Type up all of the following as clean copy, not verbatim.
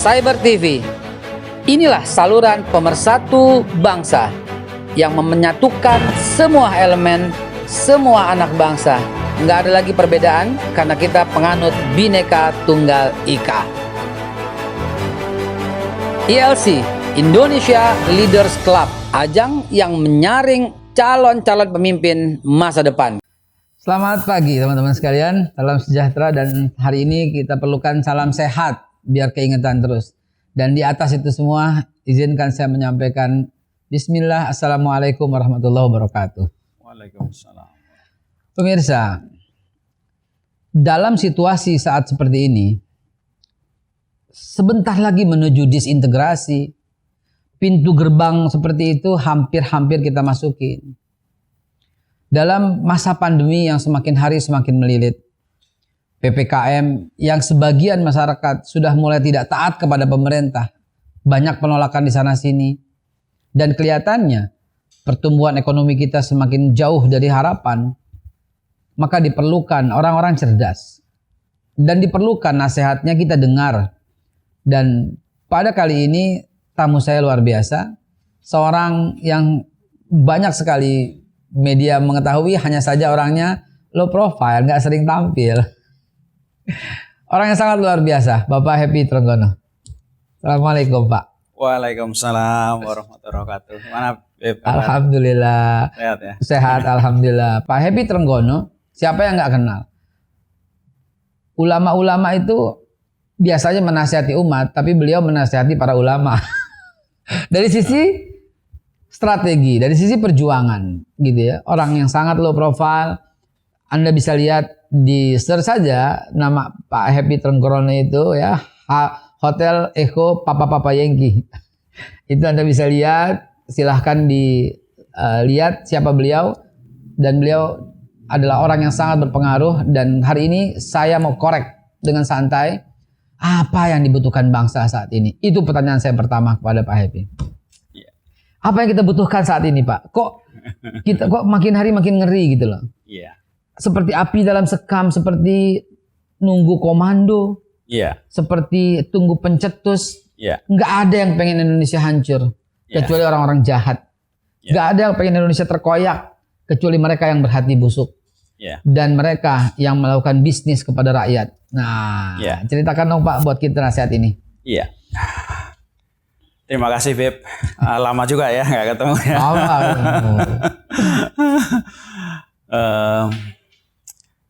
Cyber TV. Inilah saluran pemersatu bangsa yang menyatukan semua elemen, semua anak bangsa. Nggak ada lagi perbedaan karena kita penganut Bhinneka Tunggal Ika. ILC, Indonesia Leaders Club, ajang yang menyaring calon-calon pemimpin masa depan. Selamat pagi teman-teman sekalian, salam sejahtera, dan hari ini kita perlukan salam sehat biar keingetan terus. Dan di atas itu semua, izinkan saya menyampaikan Bismillah, Assalamualaikum warahmatullahi wabarakatuh. Waalaikumsalam. Pemirsa, dalam situasi saat seperti ini, sebentar lagi menuju disintegrasi, pintu gerbang seperti itu hampir-hampir kita masukin. Dalam masa pandemi yang semakin hari semakin melilit, PPKM yang sebagian masyarakat sudah mulai tidak taat kepada pemerintah, banyak penolakan di sana sini, dan kelihatannya pertumbuhan ekonomi kita semakin jauh dari harapan, maka diperlukan orang-orang cerdas dan diperlukan nasihatnya kita dengar. Dan pada kali ini tamu saya luar biasa, seorang yang banyak sekali media mengetahui, hanya saja orangnya low profile, nggak sering tampil. Orang yang sangat luar biasa, Bapak Happy Trenggono. Assalamualaikum, Pak. Waalaikumsalam warahmatullahi wabarakatuh. Mana Beb? Alhamdulillah. Sehat ya? Sehat, alhamdulillah. Pak Happy Trenggono, siapa yang nggak kenal? Ulama-ulama itu biasanya menasihati umat, tapi beliau menasihati para ulama. Dari sisi strategi, dari sisi perjuangan, gitu ya. Orang yang sangat low profile. Anda bisa lihat di search saja nama Pak Happy Trenggono itu ya, Hotel Echo Papa Yankee. Itu Anda bisa lihat, silahkan dilihat siapa beliau, dan beliau adalah orang yang sangat berpengaruh. Dan hari ini saya mau korek dengan santai, apa yang dibutuhkan bangsa saat ini? Itu pertanyaan saya pertama kepada Pak Happy. Apa yang kita butuhkan saat ini, Pak? Kok makin hari makin ngeri gitu loh. Iya. Seperti api dalam sekam, seperti nunggu komando, seperti tunggu pencetus. Nggak ada yang pengen Indonesia hancur, kecuali orang-orang jahat. Nggak ada yang pengen Indonesia terkoyak, kecuali mereka yang berhati busuk. Dan mereka yang melakukan bisnis kepada rakyat. Nah, ceritakan dong Pak buat kita nasihat ini. Iya. Terima kasih Beb. Lama juga ya nggak ketemu ya.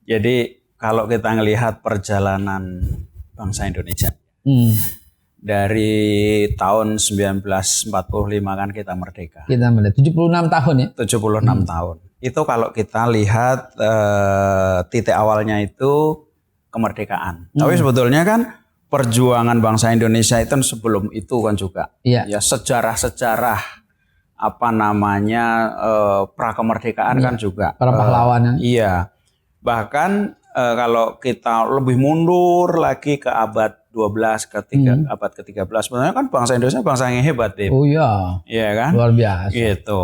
Jadi kalau kita ngelihat perjalanan bangsa Indonesia dari tahun 1945 kan kita merdeka. Kita merdeka 76 tahun ya. 76 tahun. Itu kalau kita lihat titik awalnya itu kemerdekaan. Tapi sebetulnya kan perjuangan bangsa Indonesia itu sebelum itu kan juga. Ya sejarah-sejarah apa namanya prakemerdekaan kan juga. Para pahlawan. Iya. Bahkan kalau kita lebih mundur lagi ke abad 12 abad ke-13, sebenarnya kan bangsa Indonesia bangsa yang hebat, Dip. Oh iya. Iya kan? Luar biasa. Gitu.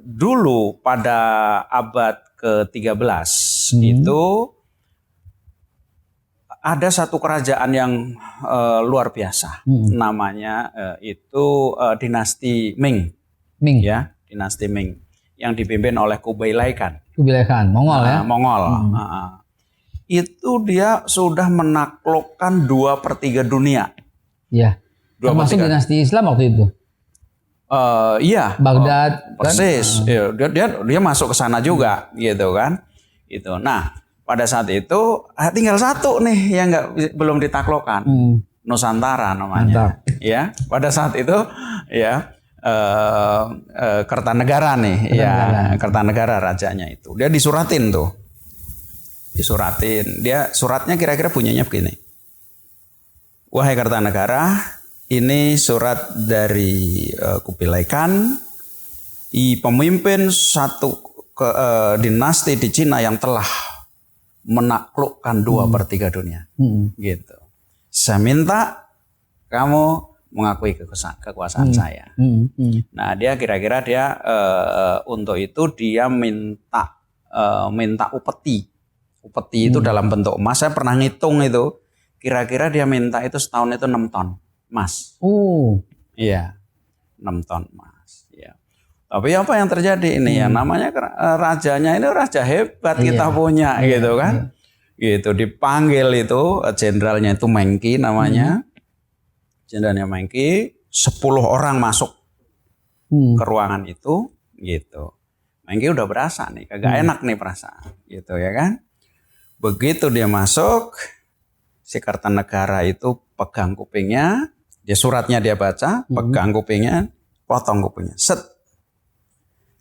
Dulu pada abad ke-13 itu ada satu kerajaan yang luar biasa. Namanya itu dinasti Ming. Ya, dinasti Ming yang dipimpin oleh Kublai Khan. Kublai Khan, Mongol ya? Mongol. Itu dia sudah menaklukkan 2/3 dunia. Iya. Termasuk dinasti Islam waktu itu. Iya. Baghdad. Persis. Kan? Dia masuk ke sana juga, gitu kan? Itu. Nah, pada saat itu tinggal satu nih yang belum ditaklukkan. Nusantara namanya. Mantap. Ya. Pada saat itu, ya. Kertanegara nih, Kertanegara rajanya itu. Dia disuratin tuh. Dia suratnya kira-kira bunyinya begini. Wahai Kertanegara, ini surat dari Kublai Khan, pemimpin satu dinasti di Cina yang telah menaklukkan 2/3 dunia. Gitu. Saya minta kamu mengakui kekuasaan saya. Nah, dia kira-kira untuk itu dia minta upeti. Upeti itu dalam bentuk emas. Saya pernah ngitung itu kira-kira dia minta itu setahun itu 6 ton emas. Iya, 6 ton emas. Ya. Tapi apa yang terjadi ini ya, namanya rajanya ini raja hebat kita punya gitu kan. Gitu dipanggil itu jenderalnya itu Mengki namanya. Jenderalnya Mengki, 10 orang masuk ke ruangan itu gitu. Mengki udah berasa nih, kagak enak nih perasaan gitu ya kan. Begitu dia masuk, si Kertanegara itu pegang kupingnya, dia suratnya dia baca, pegang kupingnya, potong kupingnya, set.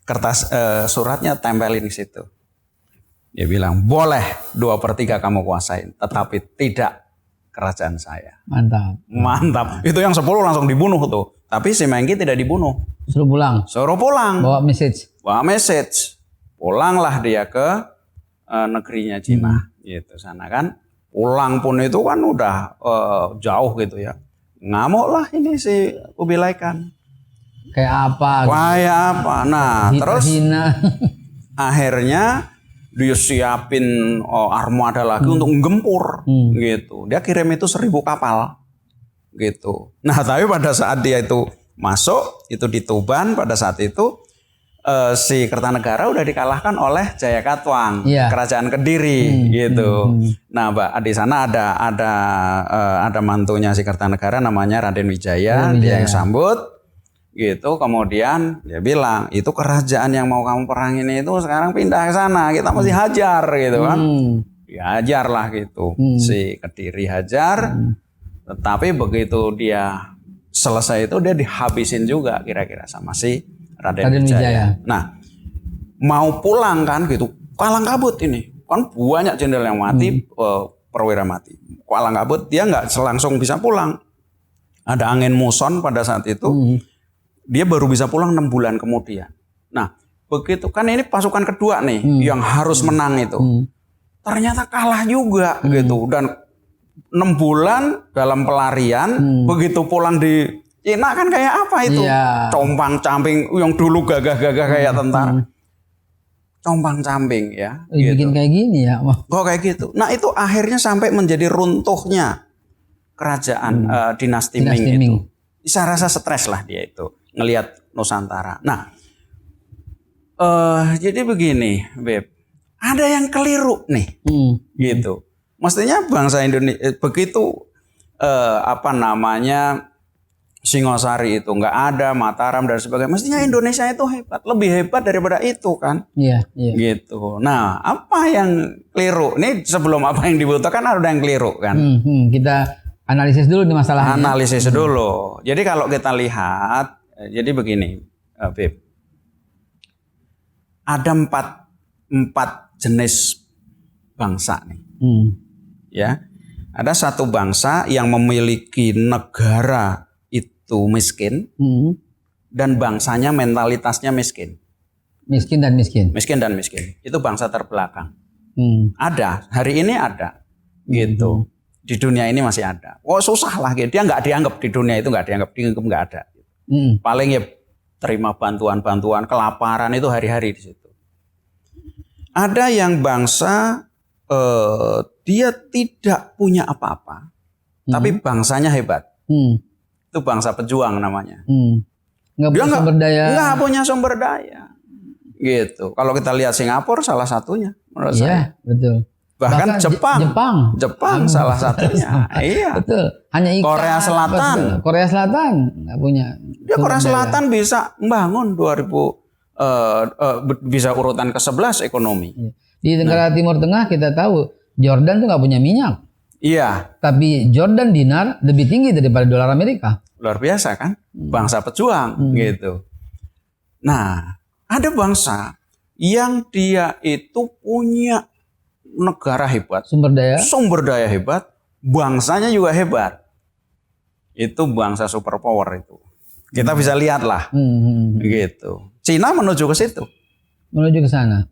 Kertas suratnya tempelin di situ. Dia bilang, boleh 2/3 kamu kuasain, tetapi tidak kerajaan saya. Mantap. Itu yang 10 langsung dibunuh tuh. Tapi si Mengki tidak dibunuh. Suruh pulang. Bawa message. Pulanglah dia ke negerinya Cina. Gitu sana kan. Pulang pun itu kan udah jauh gitu ya. Ngamuk lah ini si Kubilai Khan. Kayak apa? Nah, terus akhirnya dia siapin armada lagi untuk menggempur gitu. Dia kirim itu 1000 kapal gitu. Nah, tapi pada saat dia itu masuk itu di Tuban, pada saat itu si Kertanegara udah dikalahkan oleh Jayakatwang, kerajaan Kediri gitu. Nah, Mbak, di sana ada mantunya si Kertanegara namanya Raden Wijaya, dia yang sambut. Gitu, kemudian dia bilang itu kerajaan yang mau kamu perangin itu sekarang pindah ke sana, kita mesti hajar gitu kan. Dihajar lah gitu. Si Kediri hajar, tetapi begitu dia selesai itu dia dihabisin juga kira-kira sama si Raden Wijaya. Nah, mau pulang kan gitu, kalang kabut ini. Kan banyak jenderal yang mati, perwira mati. Kalang kabut, dia nggak langsung bisa pulang. Ada angin muson pada saat itu. Dia baru bisa pulang 6 bulan kemudian. Nah, begitu kan ini pasukan kedua nih yang harus menang itu. Ternyata kalah juga gitu. Dan 6 bulan dalam pelarian, begitu pulang di Cina kan kayak apa itu? Compang-camping yang dulu gagah-gagah kayak tentara. Compang-camping ya. Gitu. Bikin kayak gini ya. Kok kayak gitu. Nah, itu akhirnya sampai menjadi runtuhnya kerajaan dinasti Ming itu. Saya rasa stres lah dia itu ngelihat Nusantara. Nah, jadi begini, Beb, ada yang keliru nih, gitu. Mestinya bangsa Indonesia begitu Singosari itu nggak ada, Mataram dan sebagainya. Mestinya Indonesia itu hebat, lebih hebat daripada itu kan? Iya. Gitu. Nah, apa yang keliru? Ini sebelum apa yang dibutuhkan ada yang keliru kan? Kita analisis dulu nih masalahnya. Analisis dulu. Jadi kalau kita lihat, jadi begini, Beb. Ada empat jenis bangsa nih. Ya. Ada satu bangsa yang memiliki negara itu miskin dan bangsanya mentalitasnya miskin. Miskin dan miskin. Itu bangsa terbelakang. Ada, hari ini ada. Gitu. Di dunia ini masih ada. Susah lah gitu. Dia nggak dianggap di dunia itu, nggak ada. Paling ya terima bantuan-bantuan, kelaparan itu hari-hari di situ. Ada yang bangsa dia tidak punya apa-apa, tapi bangsanya hebat. Itu bangsa pejuang namanya. Nggak punya sumber daya. Gitu. Kalau kita lihat Singapura salah satunya menurut saya. Betul. Bahkan Jepang salah satunya. Iya. Betul. Hanya ikan. Korea Selatan nggak punya. Ya Korea Selatan bisa membangun 2000 bisa urutan ke-11 ekonomi. Di negara Timur Tengah kita tahu Jordan tuh nggak punya minyak. Iya. Tapi Jordan dinar lebih tinggi daripada dolar Amerika. Luar biasa kan? Bangsa pejuang gitu. Nah, ada bangsa yang dia itu punya negara hebat, sumber daya hebat, bangsanya juga hebat. Itu bangsa superpower itu. Kita bisa lihat lah, gitu. Cina menuju ke situ, menuju ke sana.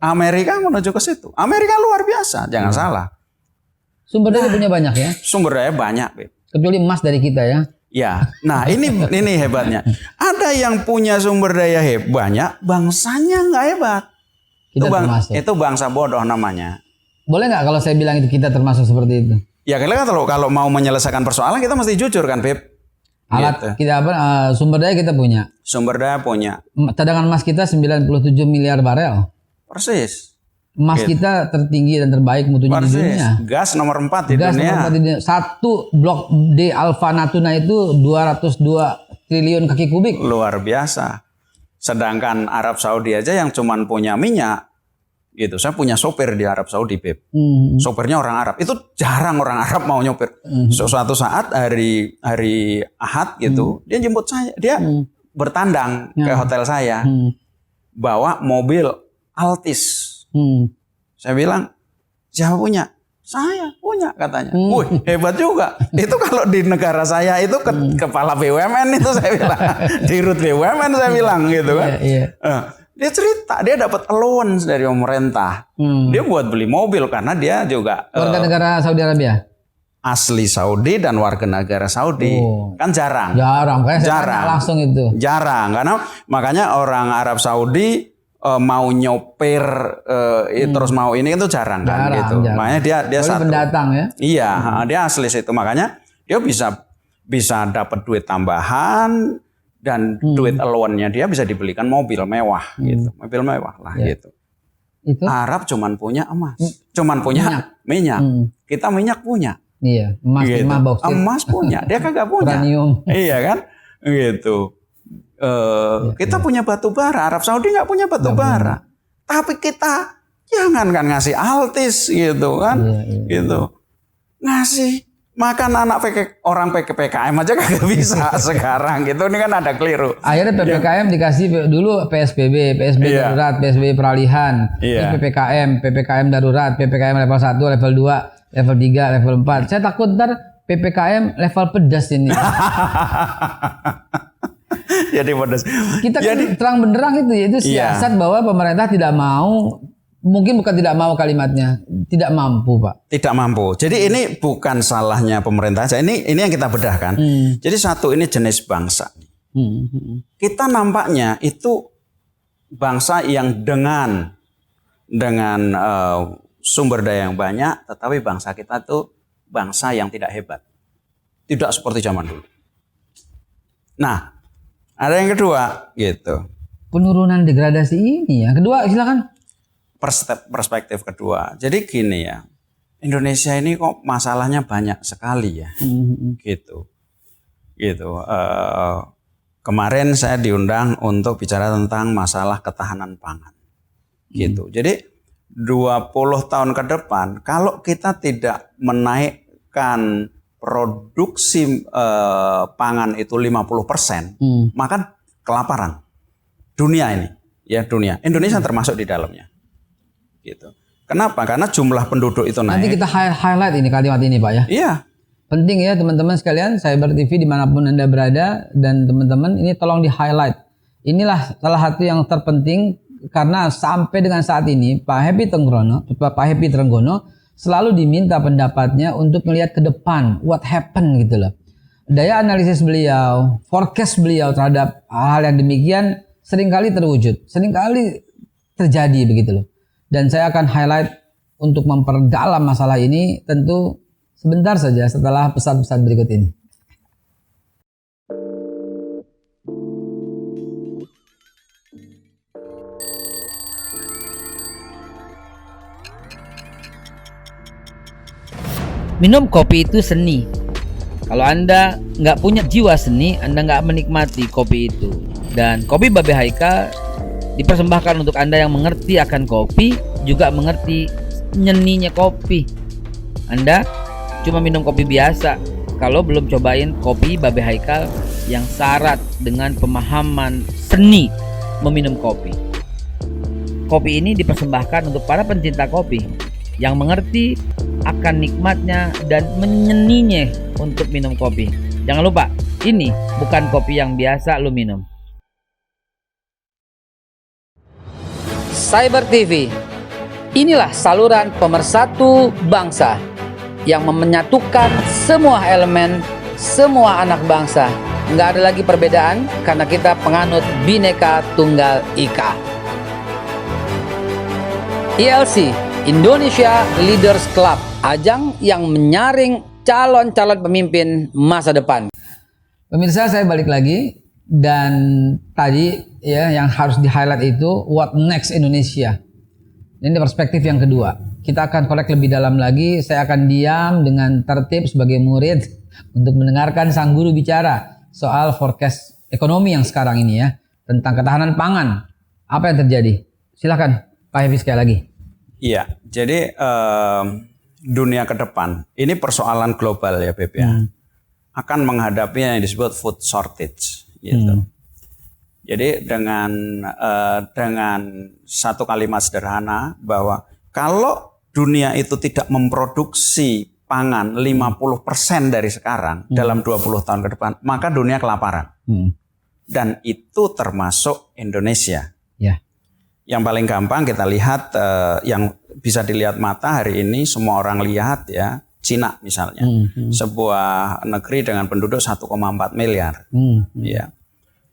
Amerika menuju ke situ. Amerika luar biasa, jangan salah. Sumber daya punya banyak ya. Sumber daya banyak, Beb. Kecuali emas dari kita ya. Ya, nah ini hebatnya. Ada yang punya sumber daya banyak, bangsanya nggak hebat. Kita termasuk. Itu bangsa bodoh namanya. Boleh nggak kalau saya bilang itu kita termasuk seperti itu? Ya kalau mau menyelesaikan persoalan kita mesti jujur kan, Beb. Alat Gitu. kita apa? Sumber daya kita punya. Sumber daya punya. Cadangan emas kita 97 miliar barel. Persis. Emas kita tertinggi dan terbaik mutunya di dunia. Gas nomor 4 di Gas dunia. nomor 4 di dunia. Satu blok D Alpha Natuna itu 202 triliun kaki kubik. Luar biasa. Sedangkan Arab Saudi aja yang cuman punya minyak, gitu. Saya punya sopir di Arab Saudi, Beb. Sopirnya orang Arab. Itu jarang orang Arab mau nyopir. Suatu saat hari Ahad gitu, dia jemput saya. Dia bertandang ke hotel saya. Bawa mobil Altis. Saya bilang, siapa punya? Saya punya katanya. Wih, hebat juga. Itu kalau di negara saya itu kepala BUMN itu saya bilang. Di Rut BUMN saya bilang gitu kan. Dia cerita, dia dapat allowance dari pemerintah. Dia buat beli mobil karena dia juga warga negara Saudi Arabia. Asli Saudi dan warga negara Saudi. Kan jarang. Jarang. Langsung itu. Jarang karena makanya orang Arab Saudi mau nyopir terus mau ini itu jarang kan gitu. Makanya dia satu pendatang ya. Iya, dia asli situ. Makanya dia bisa dapat duit tambahan dan duit allowance-nya dia bisa dibelikan mobil mewah gitu. Mobil mewah lah gitu. Itu? Arab cuman punya emas. Cuman punya minyak. Kita minyak punya. Iya, emas gitu. Emas punya, dia kagak punya. Uranium. Iya kan? Gitu. Kita punya batu bara, Arab Saudi nggak punya batu bara. Tapi kita jangan kan ngasih Altis gitu kan, gitu. Ngasih makan anak orang PKM aja kagak bisa sekarang gitu. Ini kan ada keliru. Akhirnya PPKM dikasih dulu PSBB darurat, PSBB peralihan, terus PPKM darurat, PPKM level 1, level 2, level 3, level 4. Saya takut ntar PPKM level pedas ini. Jadi pedas. Kita terang benderang itu siasat bahwa pemerintah tidak mau, mungkin bukan tidak mau kalimatnya, tidak mampu, Pak. Tidak mampu. Jadi ini bukan salahnya pemerintah saja. Ini yang kita bedahkan. Jadi satu, ini jenis bangsa. Kita nampaknya itu bangsa yang dengan sumber daya yang banyak, tetapi bangsa kita tuh bangsa yang tidak hebat. Tidak seperti zaman dulu. Nah, ada yang kedua gitu. Penurunan degradasi ini ya. Kedua silakan. Perspektif kedua. Jadi gini ya. Indonesia ini kok masalahnya banyak sekali ya. Gitu. Kemarin saya diundang untuk bicara tentang masalah ketahanan pangan. Gitu. Jadi 20 tahun ke depan kalau kita tidak menaikkan produksi pangan itu 50%, maka kelaparan dunia ini, ya dunia. Indonesia termasuk di dalamnya. Gitu. Kenapa? Karena jumlah penduduk itu naik. Nanti kita highlight ini kalimat ini, Pak ya. Iya. Penting ya teman-teman sekalian, Cyber TV dimanapun Anda berada dan teman-teman ini tolong di highlight. Inilah salah satu yang terpenting karena sampai dengan saat ini Pak Happy Trenggono selalu diminta pendapatnya untuk melihat ke depan, what happen gitu loh. Daya analisis beliau, forecast beliau terhadap hal-hal yang demikian seringkali terwujud, seringkali terjadi begitu loh. Dan saya akan highlight untuk memperdalam masalah ini tentu sebentar saja setelah pesan-pesan berikut ini. Minum kopi itu seni. Kalau Anda nggak punya jiwa seni, Anda nggak menikmati kopi itu. Dan kopi Babe Haikal dipersembahkan untuk Anda yang mengerti akan kopi, juga mengerti nyeninya kopi. Anda cuma minum kopi biasa kalau belum cobain kopi Babe Haikal yang syarat dengan pemahaman seni meminum kopi. Kopi ini dipersembahkan untuk para pencinta kopi yang mengerti akan nikmatnya dan menyeninya untuk minum kopi. Jangan lupa, ini bukan kopi yang biasa lu minum. Cyber TV, inilah saluran pemersatu bangsa yang menyatukan semua elemen, semua anak bangsa. Nggak ada lagi perbedaan karena kita penganut Bhinneka Tunggal Ika. ILC, Indonesia Leaders Club, ajang yang menyaring calon-calon pemimpin masa depan. Pemirsa, saya balik lagi dan tadi ya yang harus di-highlight itu what next Indonesia. Ini perspektif yang kedua. Kita akan kolek lebih dalam lagi. Saya akan diam dengan tertib sebagai murid untuk mendengarkan sang guru bicara soal forecast ekonomi yang sekarang ini ya, tentang ketahanan pangan. Apa yang terjadi? Silakan Pak Hafiz sekali lagi. Iya, jadi dunia ke depan ini persoalan global ya Beb ya, akan menghadapi yang disebut food shortage gitu. Jadi dengan satu kalimat sederhana bahwa kalau dunia itu tidak memproduksi pangan 50% dari sekarang dalam 20 tahun ke depan, maka dunia kelaparan. Dan itu termasuk Indonesia. Ya. Yang paling gampang kita lihat yang bisa dilihat mata hari ini semua orang lihat ya, Cina misalnya. Sebuah negeri dengan penduduk 1,4 miliar. Ya.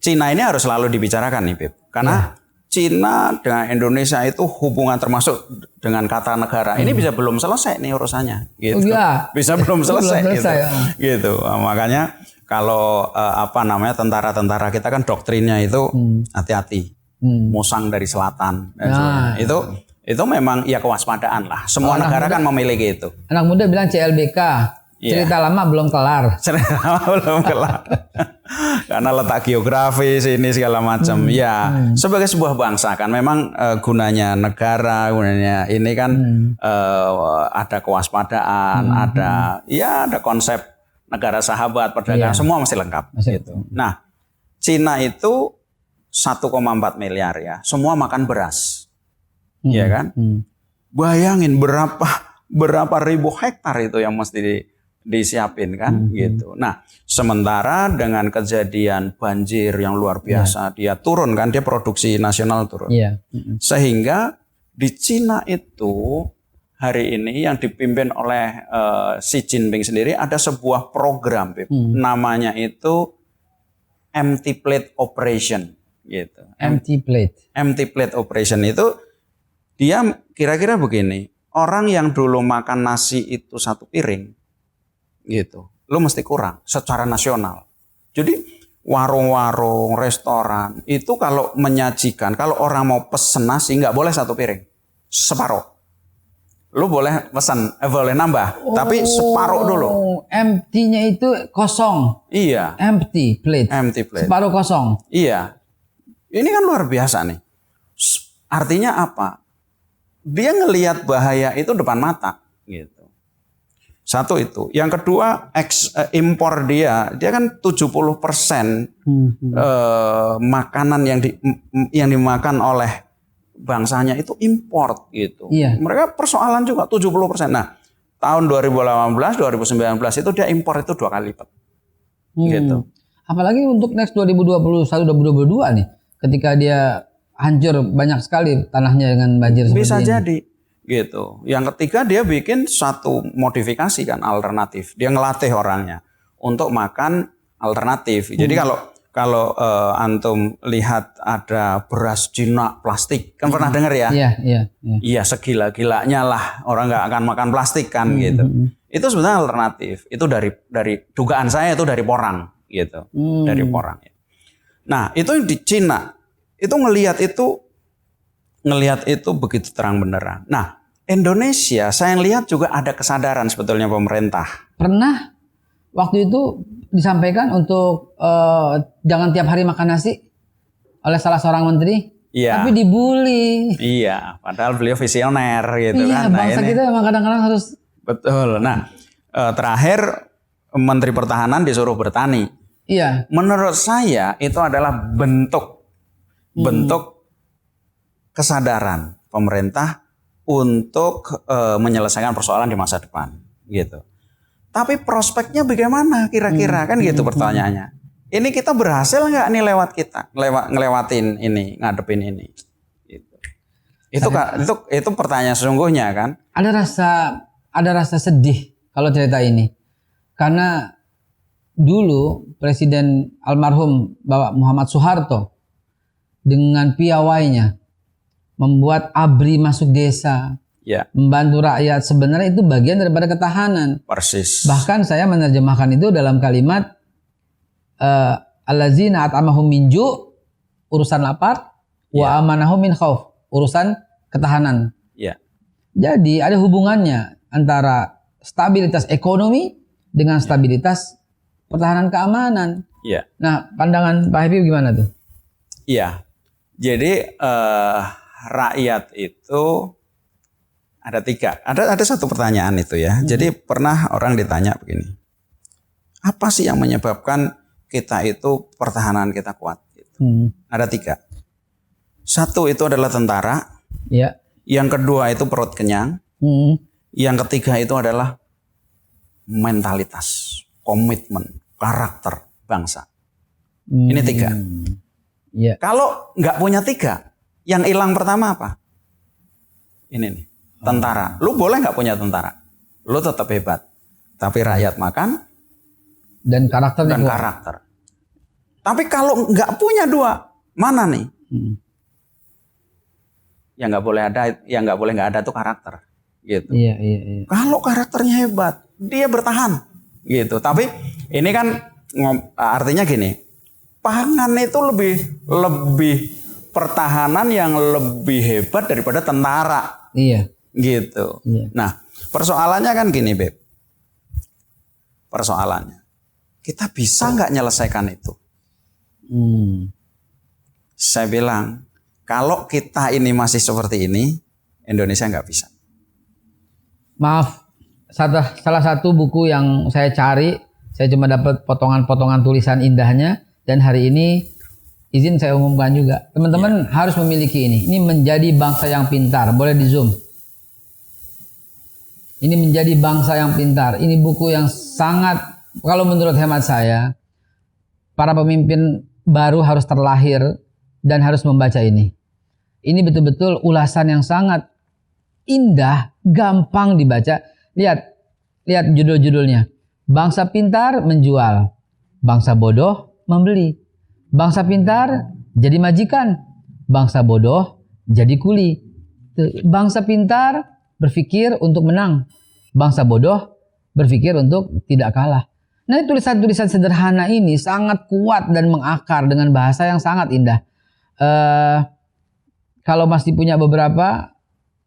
Cina ini harus selalu dibicarakan nih Beb. Karena Cina dengan Indonesia itu hubungan termasuk dengan kata negara. Ini bisa belum selesai nih urusannya gitu. Bisa belum selesai, gitu. Makanya kalau tentara-tentara kita kan doktrinnya itu hati-hati. Musang dari selatan itu memang ya kewaspadaan lah. Semua negara kan memiliki itu. Anak muda bilang CLBK, cerita lama belum kelar. Cerita lama belum kelar. Karena letak geografis ini segala macam. Sebagai sebuah bangsa kan memang gunanya negara, gunanya ini kan ada kewaspadaan, ada konsep negara sahabat, perdagangan, semua mesti lengkap gitu. Nah, Cina itu 1,4 miliar ya, semua makan beras, ya kan? Bayangin berapa ribu hektar itu yang mesti disiapin kan, gitu. Nah, sementara dengan kejadian banjir yang luar biasa, dia turun kan, dia produksi nasional turun, sehingga di Cina itu hari ini yang dipimpin oleh Xi Jinping sendiri ada sebuah program, namanya itu Empty Plate Operation. Gitu. Empty plate operation itu dia kira-kira begini, orang yang dulu makan nasi itu 1 piring gitu, lu mesti kurang secara nasional. Jadi warung-warung, restoran itu kalau menyajikan, kalau orang mau pesen nasi nggak boleh 1 piring, separuh. Lu boleh pesan, boleh nambah, tapi separuh dulu. Empty-nya itu kosong. Iya. Empty plate. Separuh kosong. Iya. Ini kan luar biasa nih. Artinya apa? Dia ngelihat bahaya itu depan mata gitu. Satu itu. Yang kedua, impor dia kan 70% makanan yang dimakan oleh bangsanya itu import gitu. Mereka persoalan juga 70%. Nah, tahun 2018, 2019 itu dia impor itu 2 kali lipat. Gitu. Apalagi untuk next 2021, 2022 nih. Ketika dia hancur banyak sekali tanahnya dengan banjir seperti ini. Bisa jadi gitu. Yang ketiga dia bikin satu modifikasi kan alternatif. Dia ngelatih orangnya untuk makan alternatif. Jadi kalau antum lihat ada beras jinak plastik, kan pernah dengar ya? Iya, segila-gilanya lah orang nggak akan makan plastik kan gitu. Itu sebenarnya alternatif. Itu dari dugaan saya itu dari porang gitu. Dari porang. Nah, itu di Cina itu ngelihat itu begitu terang benderang. Nah, Indonesia saya lihat juga ada kesadaran sebetulnya pemerintah. Pernah waktu itu disampaikan untuk jangan tiap hari makan nasi oleh salah seorang menteri. Tapi dibully. Iya, padahal beliau visioner gitu kan. Bangsa kita memang kadang-kadang harus. Betul. Nah, terakhir Menteri Pertahanan disuruh bertani. Menurut saya itu adalah bentuk kesadaran pemerintah untuk menyelesaikan persoalan di masa depan, gitu. Tapi prospeknya bagaimana kira-kira kan gitu pertanyaannya. Ini kita berhasil nggak nih ngelewatin ini, ngadepin ini? Gitu. Itu pertanyaan sesungguhnya kan. Ada rasa sedih kalau cerita ini, karena dulu Presiden almarhum Bapak Muhammad Soeharto dengan piawainya membuat ABRI masuk desa, Ya. Membantu rakyat sebenarnya itu bagian daripada ketahanan. Persis. Bahkan saya menerjemahkan itu dalam kalimat allazina at'amahum min ju', urusan lapar, wa amanahum min khauf, urusan ketahanan. Ya. Jadi ada hubungannya antara stabilitas ekonomi dengan stabilitas pertahanan keamanan. Ya. Nah, pandangan Pak Happy gimana tuh? Iya. Jadi rakyat itu ada 3. Ada satu pertanyaan itu ya. Jadi pernah orang ditanya begini. Apa sih yang menyebabkan kita itu pertahanan kita kuat? Gitu. Ada 3. 1 itu adalah tentara. Ya. Yang kedua itu perut kenyang. Yang ketiga itu adalah mentalitas, komitmen, karakter bangsa. Ini 3. Ya. Kalau nggak punya 3, yang hilang pertama apa? Ini nih, tentara. Lu boleh nggak punya tentara, lu tetap hebat. Tapi rakyat makan dan karakter. Tapi kalau nggak punya 2, mana nih? Yang nggak boleh ada, yang nggak boleh nggak ada tuh karakter. Gitu. Iya. Kalau karakternya hebat, dia bertahan. Gitu. Tapi ini kan artinya gini, pangan itu lebih pertahanan yang lebih hebat daripada tentara. Iya. Gitu. Iya. Nah, persoalannya kan gini, Beb. Persoalannya, kita bisa nggak nyelesaikan itu? Saya bilang, kalau kita ini masih seperti ini, Indonesia nggak bisa. Maaf, salah satu buku yang saya cari, saya cuma dapat potongan-potongan tulisan indahnya, dan hari ini izin saya umumkan juga. Teman-teman harus memiliki ini. Ini menjadi bangsa yang pintar. Boleh di zoom. Ini menjadi bangsa yang pintar. Ini buku yang sangat, kalau menurut hemat saya, para pemimpin baru harus terlahir dan harus membaca ini. Ini betul-betul ulasan yang sangat indah, gampang dibaca. Lihat judul-judulnya. Bangsa pintar menjual, bangsa bodoh membeli. Bangsa pintar jadi majikan, bangsa bodoh jadi kuli. Bangsa pintar berpikir untuk menang, bangsa bodoh berpikir untuk tidak kalah. Nah, tulisan-tulisan sederhana ini sangat kuat dan mengakar dengan bahasa yang sangat indah. Kalau masih punya beberapa,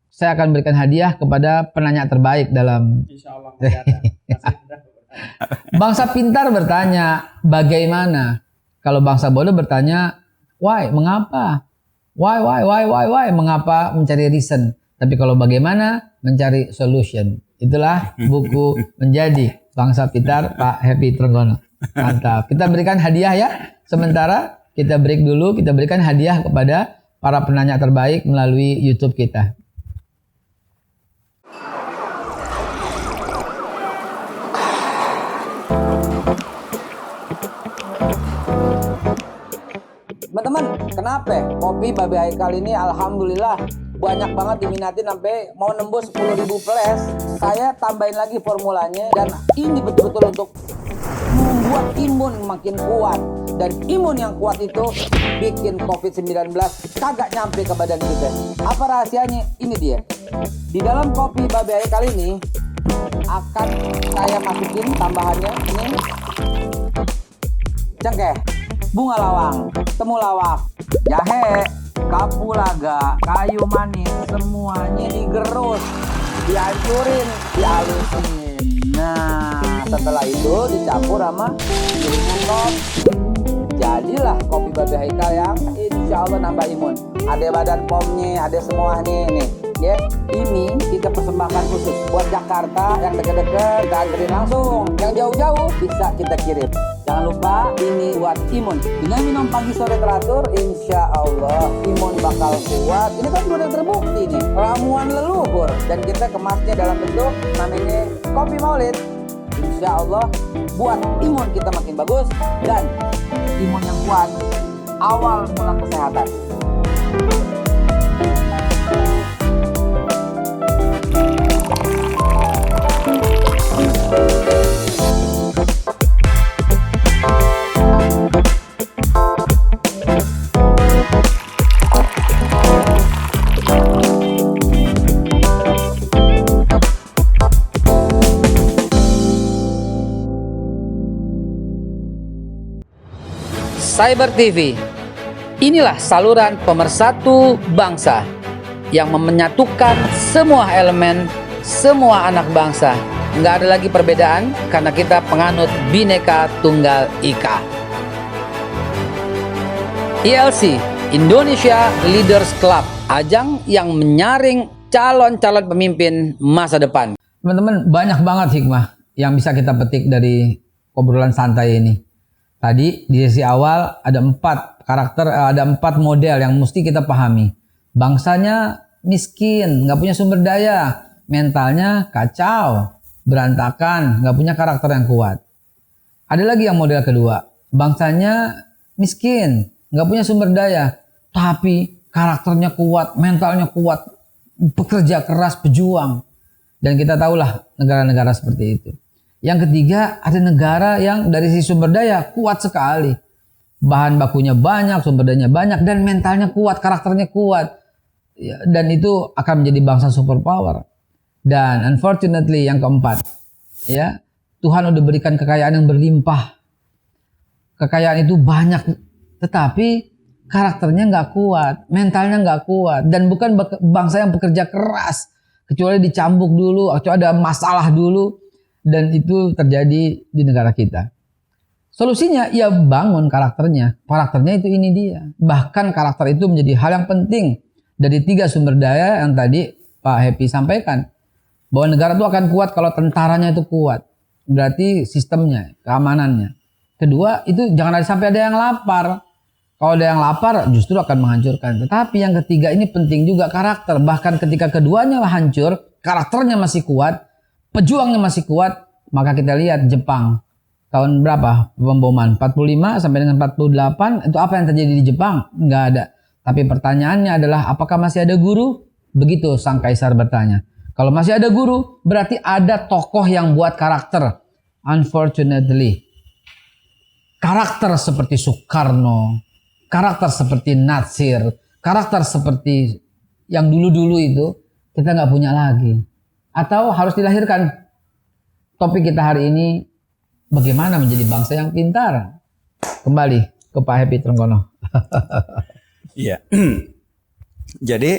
saya akan berikan hadiah kepada penanya terbaik dalam. Insyaallah. Bangsa pintar bertanya bagaimana. Kalau bangsa bodoh bertanya why, mengapa? Why, mengapa, mencari reason. Tapi kalau bagaimana, mencari solution. Itulah buku Menjadi Bangsa Pintar Pak Happy Trenggono. Mantap. Kita berikan hadiah ya. Sementara kita break dulu, kita berikan hadiah kepada para penanya terbaik melalui YouTube kita. Teman-teman, kenapa kopi Babe Haikal ini alhamdulillah banyak banget diminatin sampai mau nembus 10.000 flash. Saya tambahin lagi formulanya dan ini betul-betul untuk membuat imun makin kuat. Dan imun yang kuat itu bikin COVID-19 kagak nyampe ke badan kita. Apa rahasianya? Ini dia. Di dalam kopi Babe Haikal ini akan saya masukin tambahannya ini cengkeh, bunga lawang, temulawak, jahe, kapulaga, kayu manis, semuanya digerus, dihancurin, dihalusin. Nah, setelah itu dicampur sama gilingan kopi. Jadilah kopi Babe Haikal yang insya Allah nambah imun. Ada badan pomnya, ada semuanya nih. Ya, ini kita persembahkan khusus buat Jakarta yang dekat-dekat, kita anterin langsung. Yang jauh-jauh bisa kita kirim. Jangan lupa ini buat imun. Dengan minum pagi sore teratur, insya Allah imun bakal kuat. Ini kan sudah terbukti nih, ramuan leluhur. Dan kita kemasnya dalam bentuk namanya kopi Maulid. Insya Allah buat imun kita makin bagus dan imun yang kuat awal mula kesehatan. Cyber TV. Inilah saluran pemersatu bangsa yang menyatukan semua elemen, semua anak bangsa. Nggak ada lagi perbedaan karena kita penganut Bhinneka Tunggal Ika. ILC, Indonesia Leaders Club, ajang yang menyaring calon-calon pemimpin masa depan. Teman-teman, banyak banget hikmah yang bisa kita petik dari obrolan santai ini. Tadi di sesi awal ada 4 karakter, ada 4 model yang mesti kita pahami. Bangsanya miskin, nggak punya sumber daya, mentalnya kacau, berantakan, nggak punya karakter yang kuat. Ada lagi yang model kedua, bangsanya miskin, nggak punya sumber daya, tapi karakternya kuat, mentalnya kuat, pekerja keras, pejuang. Dan kita tahulah negara-negara seperti itu. Yang ketiga, ada negara yang dari sisi sumber daya kuat sekali. Bahan bakunya banyak, sumber dayanya banyak, dan mentalnya kuat, karakternya kuat. Dan itu akan menjadi bangsa superpower. Dan unfortunately yang keempat, ya, Tuhan udah berikan kekayaan yang berlimpah. Kekayaan itu banyak, tetapi karakternya nggak kuat, mentalnya nggak kuat. Dan bukan bangsa yang bekerja keras, kecuali dicambuk dulu, atau ada masalah dulu. Dan itu terjadi di negara kita. Solusinya ya bangun karakternya. Karakternya itu ini dia. Bahkan karakter itu menjadi hal yang penting dari 3 sumber daya yang tadi Pak Happy sampaikan. Bahwa negara itu akan kuat kalau tentaranya itu kuat. Berarti sistemnya, keamanannya. Kedua, itu jangan sampai ada yang lapar. Kalau ada yang lapar justru akan menghancurkan. Tetapi yang ketiga ini penting juga, karakter. Bahkan ketika keduanya hancur, karakternya masih kuat, pejuangnya masih kuat, maka kita lihat Jepang tahun berapa pemboman 45 sampai dengan 48, itu apa yang terjadi di Jepang? Nggak ada. Tapi pertanyaannya adalah apakah masih ada guru? Begitu sang kaisar bertanya. Kalau masih ada guru, berarti ada tokoh yang buat karakter. Unfortunately, karakter seperti Soekarno, karakter seperti Natsir, karakter seperti yang dulu-dulu itu kita nggak punya lagi. Atau harus dilahirkan. Topik kita hari ini, bagaimana menjadi bangsa yang pintar. Kembali ke Pak Happy Trenggono. Iya. Jadi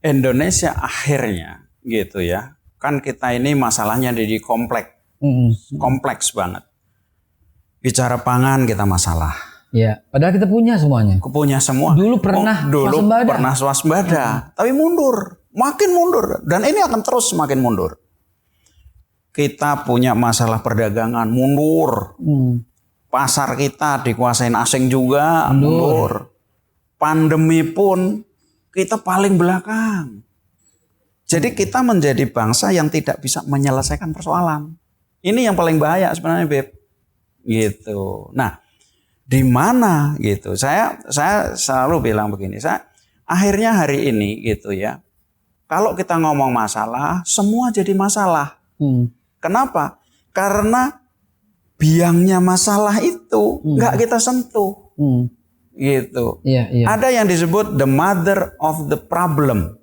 Indonesia akhirnya gitu ya. Kan kita ini masalahnya jadi kompleks banget. Bicara pangan kita masalah. Ya, padahal kita punya semuanya. Punya semua. Dulu pernah swasembada, tapi mundur. Makin mundur, dan ini akan terus semakin mundur. Kita punya masalah perdagangan, mundur. Pasar kita dikuasain asing juga, mundur. Pandemi pun kita paling belakang. Jadi kita menjadi bangsa yang tidak bisa menyelesaikan persoalan. Ini yang paling bahaya sebenarnya, Beb. Gitu. Nah, di mana gitu? Saya selalu bilang begini, akhirnya hari ini gitu ya. Kalau kita ngomong masalah, semua jadi masalah. Kenapa? Karena biangnya masalah itu nggak kita sentuh. Gitu. Iya. Ada yang disebut the mother of the problem.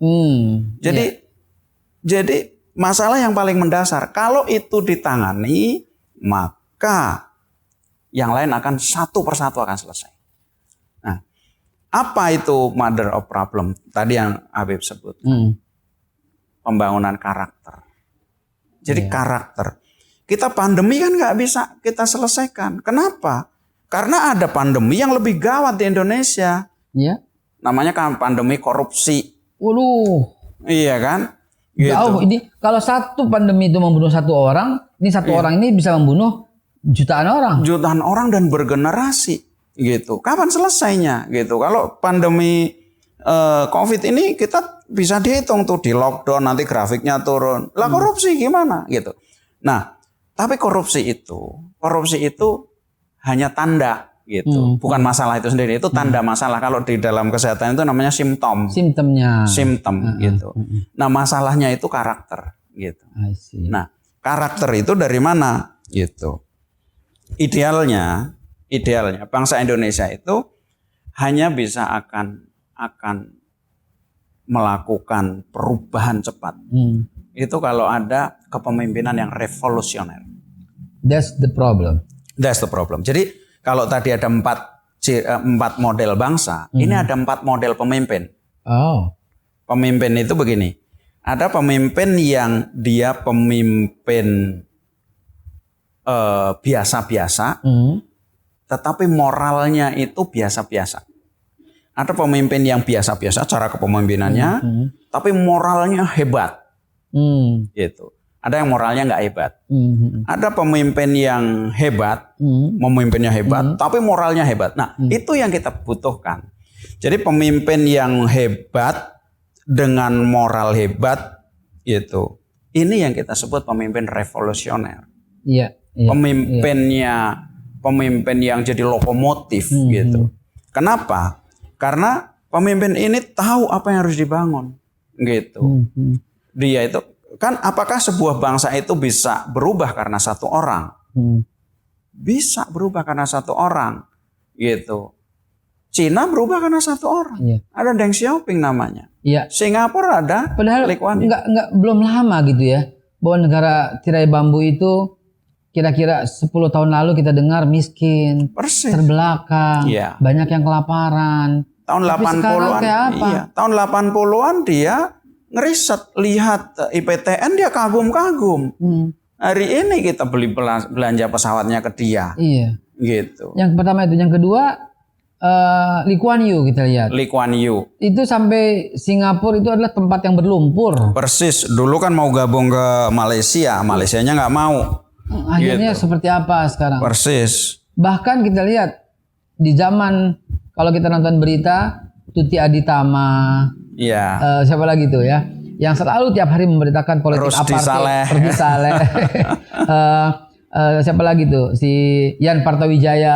Jadi masalah yang paling mendasar. Kalau itu ditangani, maka yang lain akan satu persatu akan selesai. Nah, apa itu mother of problem? Tadi yang Habib sebut. Pembangunan karakter. Jadi karakter. Kita pandemi kan nggak bisa kita selesaikan. Kenapa? Karena ada pandemi yang lebih gawat di Indonesia. Iya. Namanya kan pandemi korupsi. Waduh. Iya kan? Gitu. Jauh ini. Kalau satu pandemi itu membunuh 1 orang, ini 1 orang ini bisa membunuh jutaan orang. Jutaan orang dan bergenerasi. Gitu. Kapan selesainya? Gitu. Kalau pandemi COVID ini kita bisa dihitung tuh di lockdown nanti grafiknya turun. Lah korupsi gimana gitu. Nah, tapi korupsi itu hanya tanda gitu. Bukan masalah itu sendiri, itu tanda masalah. Kalau di dalam kesehatan itu namanya simptom. Simptom gitu. Nah, masalahnya itu karakter gitu. Nah, karakter itu dari mana gitu. Idealnya bangsa Indonesia itu hanya bisa akan melakukan perubahan cepat. Itu kalau ada kepemimpinan yang revolusioner. That's the problem. Jadi kalau tadi ada 4 model bangsa, ini ada 4 model pemimpin. Oh. Pemimpin itu begini. Ada pemimpin yang dia pemimpin biasa-biasa, tetapi moralnya itu biasa-biasa. Ada pemimpin yang biasa-biasa cara kepemimpinannya, tapi moralnya hebat. Gitu. Ada yang moralnya nggak hebat. Ada pemimpin yang hebat, memimpinnya hebat, tapi moralnya hebat. Nah, itu yang kita butuhkan. Jadi pemimpin yang hebat dengan moral hebat, itu. Ini yang kita sebut pemimpin revolusioner. Iya. Pemimpin yang jadi lokomotif, gitu. Kenapa? Karena pemimpin ini tahu apa yang harus dibangun, gitu. Dia itu kan, apakah sebuah bangsa itu bisa berubah karena satu orang? Bisa berubah karena satu orang, gitu. Cina berubah karena satu orang. Ada Deng Xiaoping namanya. Singapura ada. Padahal belum lama gitu ya, bahwa negara tirai bambu itu kira-kira 10 tahun lalu kita dengar miskin, terbelakang, banyak yang kelaparan. Tahun 80-an, tahun 80-an dia ngeriset, lihat IPTN, dia kagum-kagum. Hari ini kita beli belanja pesawatnya ke dia. Gitu. Yang pertama itu, yang kedua Lee Kuan Yew kita lihat. Lee Kuan Yew. Itu sampai Singapura itu adalah tempat yang berlumpur. Persis. Dulu kan mau gabung ke Malaysia, Malaysianya nggak mau. Akhirnya gitu. Seperti apa sekarang? Persis. Bahkan kita lihat di zaman, kalau kita nonton berita, Tuti Aditama, siapa lagi tuh ya, yang selalu tiap hari memberitakan politik apartheid, Rusdi Saleh. Siapa lagi tuh, si Yan Partawijaya,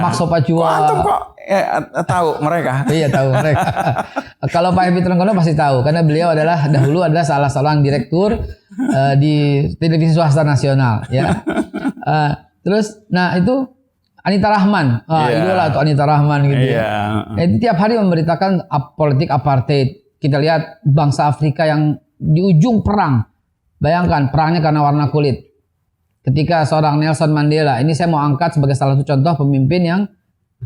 Max Sopacua. Antum kok tahu mereka? Iya, tahu mereka. Kalau Pak Happy Trenggono pasti tahu, karena beliau dahulu adalah salah seorang direktur di televisi swasta nasional, ya. Terus, nah itu Anita Rahman, idola tuh Anita Rahman gitu. Itu tiap hari memberitakan politik apartheid. Kita lihat bangsa Afrika yang di ujung perang. Bayangkan perangnya karena warna kulit. Ketika seorang Nelson Mandela, ini saya mau angkat sebagai salah satu contoh pemimpin yang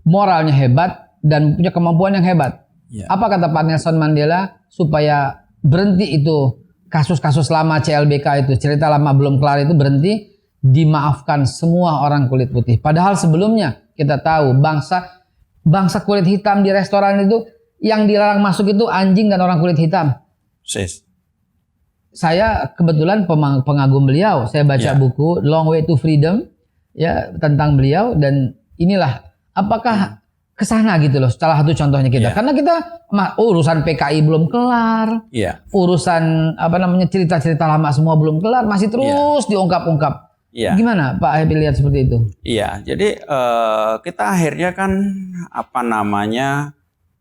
moralnya hebat dan punya kemampuan yang hebat. Apa kata Pak Nelson Mandela supaya berhenti itu kasus-kasus lama CLBK itu, cerita lama belum kelar itu berhenti, dimaafkan semua orang kulit putih. Padahal sebelumnya kita tahu bangsa kulit hitam di restoran itu yang dilarang masuk itu anjing dan orang kulit hitam. Saya kebetulan pengagum beliau. Saya baca buku Long Way to Freedom ya tentang beliau, dan inilah apakah kesana gitu loh. Salah satu contohnya kita. Karena kita urusan PKI belum kelar, urusan cerita-cerita lama semua belum kelar, masih terus diungkap-ungkap. Gimana Pak Happy lihat seperti itu? Jadi kita akhirnya kan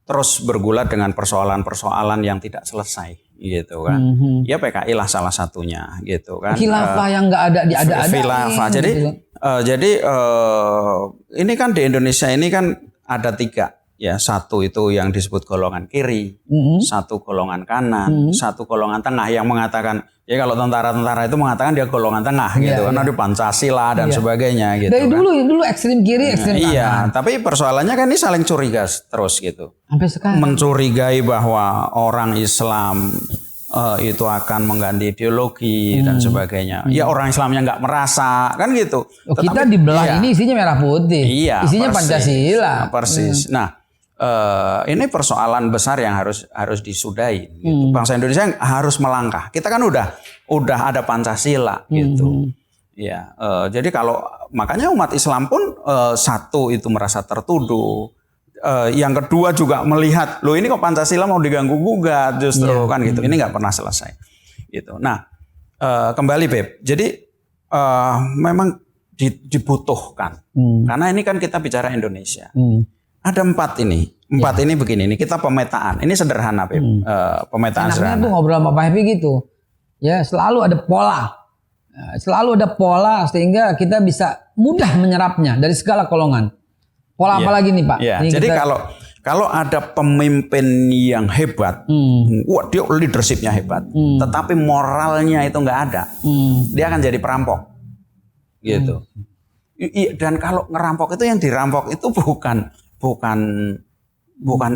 terus bergulat dengan persoalan-persoalan yang tidak selesai, gitu kan? Ya PKI lah salah satunya, gitu kan? Khilafah yang nggak ada diada-adain. Khilafah. Jadi ini kan di Indonesia ini kan ada 3, ya. Satu itu yang disebut golongan kiri, satu golongan kanan, satu golongan tengah yang mengatakan, ya kalau tentara-tentara itu mengatakan dia golongan tengah, gitu kan, ada Pancasila dan sebagainya, gitu. Dari dulu ekstrim kiri, ekstrim kanan. Tapi persoalannya kan ini saling curiga terus, gitu. Sampai sekarang. Mencurigai bahwa orang Islam itu akan mengganti ideologi dan sebagainya. Ya orang Islamnya nggak merasa, kan gitu. Kita dibelah ini isinya merah putih, isinya persis, Pancasila. Persis. Nah, ini persoalan besar yang harus disudahi. Gitu. Bangsa Indonesia harus melangkah. Kita kan udah ada Pancasila, gitu. Jadi makanya umat Islam pun satu itu merasa tertuduh. Yang kedua juga melihat, loh ini kok Pancasila mau diganggu gugat justru kan gitu. Ini nggak pernah selesai. Gitu. Nah, kembali Beb. Jadi memang dibutuhkan. Karena ini kan kita bicara Indonesia. Ada 4 ini. 4 ini begini. Ini kita pemetaan. Ini sederhana Beb. Pemetaan sederhana. Tuh ngobrol sama Pak Happy gitu. Ya, selalu ada pola. Selalu ada pola sehingga kita bisa mudah menyerapnya dari segala golongan. Pola apa lagi nih Pak? Jadi kalau ada pemimpin yang hebat, dia leadershipnya hebat, tetapi moralnya itu nggak ada, dia akan jadi perampok, gitu. Dan kalau ngerampok itu yang dirampok itu bukan